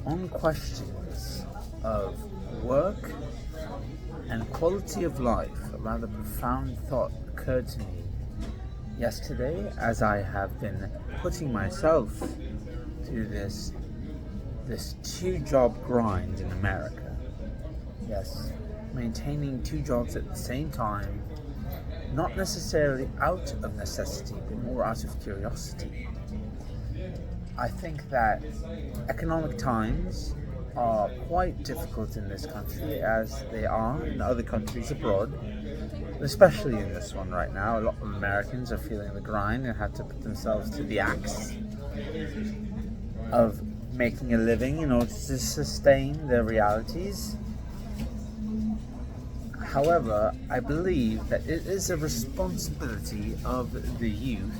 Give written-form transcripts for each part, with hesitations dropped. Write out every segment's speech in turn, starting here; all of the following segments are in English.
on questions of work and quality of life, a rather profound thought occurred to me yesterday as I have been putting myself through this two-job grind in America. Yes, maintaining two jobs at the same time, not necessarily out of necessity, but more out of curiosity. I think that economic times are quite difficult in this country as they are in other countries abroad, especially in this one right now. A lot of Americans are feeling the grind and have to put themselves to the axe of making a living in order to sustain their realities. However, I believe that it is a responsibility of the youth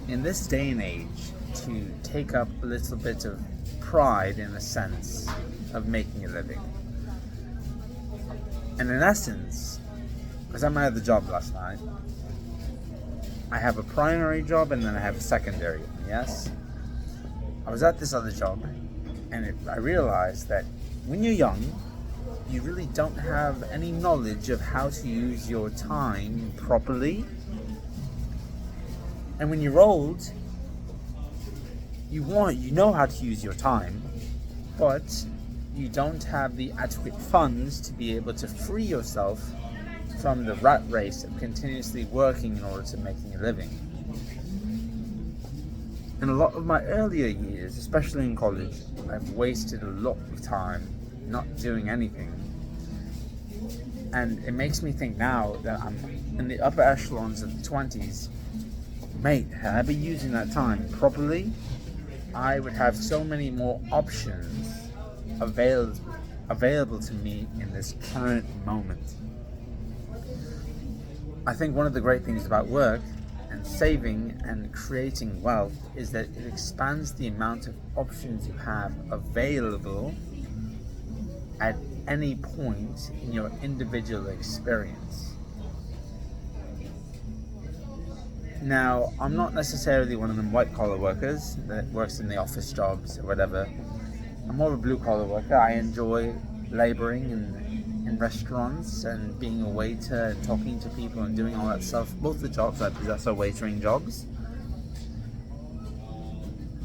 in this day and age to take up a little bit of pride in the sense of making a living. And in essence, because I'm out of the job last night, I have a primary job and then I have a secondary one, yes? I was at this other job and I realized that when you're young, you really don't have any knowledge of how to use your time properly. And when you're old, you know how to use your time, but you don't have the adequate funds to be able to free yourself from the rat race of continuously working in order to making a living. In a lot of my earlier years, especially in college, I've wasted a lot of time not doing anything. And it makes me think now that I'm in the upper echelons of the 20s, mate, had I been using that time properly, I would have so many more options available to me in this current moment. I think one of the great things about work and saving and creating wealth is that it expands the amount of options you have available at any point in your individual experience. Now, I'm not necessarily one of them white-collar workers that works in the office jobs or whatever. I'm more of a blue-collar worker. I enjoy laboring in restaurants and being a waiter and talking to people and doing all that stuff. Both the jobs I possess are waitering jobs.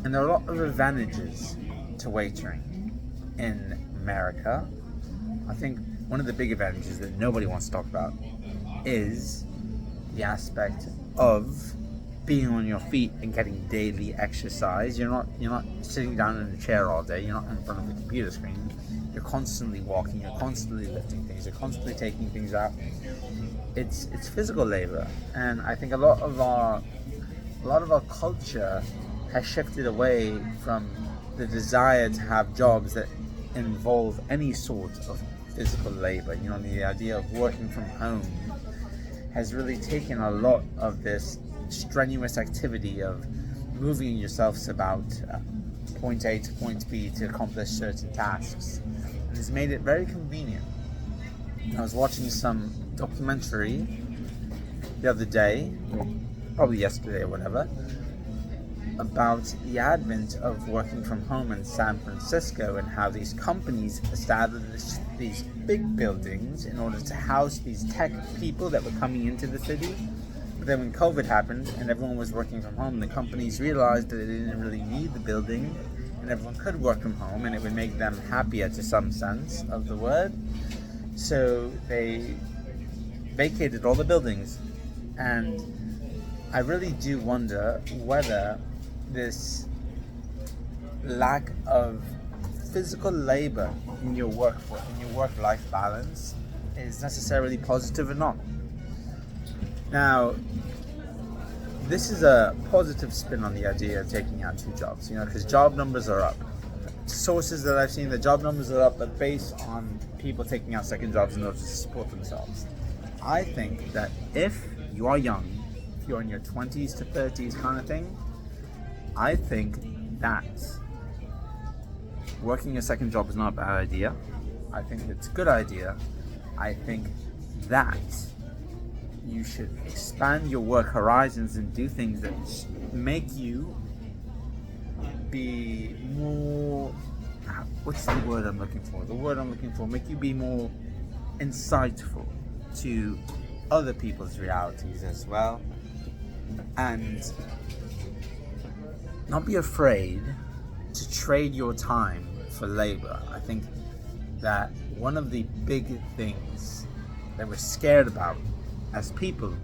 And there are a lot of advantages to waitering in America. I think one of the big advantages that nobody wants to talk about is the aspect of being on your feet and getting daily exercise. You're not sitting down in a chair all day. You're not in front of a computer screen. You're constantly walking. You're constantly lifting things. You're constantly taking things out. It's physical labor, and I think a lot of our culture has shifted away from the desire to have jobs that involve any sort of physical labor. The idea of working from home has really taken a lot of this strenuous activity of moving yourselves about point A to point B to accomplish certain tasks, and has made it very convenient. I was watching some documentary the other day, probably yesterday or whatever, about the advent of working from home in San Francisco and how these companies established these big buildings in order to house these tech people that were coming into the city. But then when COVID happened and everyone was working from home, the companies realized that they didn't really need the building and everyone could work from home and it would make them happier to some sense of the word. So they vacated all the buildings, and I really do wonder whether this lack of physical labor in your work-life balance is necessarily positive or not. Now, this is a positive spin on the idea of taking out two jobs, because job numbers are up. Sources that I've seen, the job numbers are up, but based on people taking out second jobs in order to support themselves. I think that if you are young, if you're in your 20s to 30s kind of thing, I think that working a second job is not a bad idea. I think it's a good idea. I think that you should expand your work horizons and do things that make you be more what's the word I'm looking for? The word I'm looking for, make you be more insightful to other people's realities as well, and not be afraid to trade your time for labor. I think that one of the big things that we're scared about as people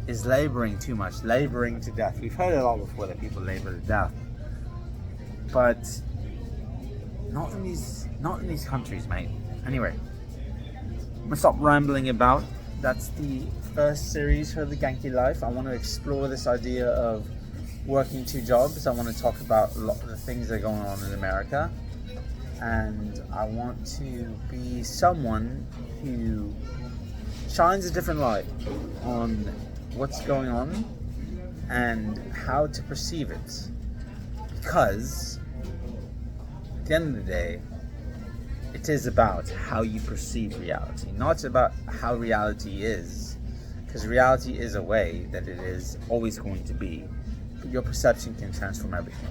is laboring too much, laboring to death. We've heard it all before, that people labor to death, but not in these countries, mate. Anyway, I'm gonna stop rambling about. That's the first series for the Genki Life. I want to explore this idea of working two jobs. I want to talk about a lot of the things that are going on in America, and I want to be someone who shines a different light on what's going on and how to perceive it, because at the end of the day, it is about how you perceive reality, not about how reality is, because reality is a way that it is always going to be, but your perception can transform everything.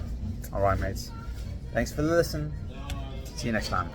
Alright, mates, thanks for the listen. See you next time.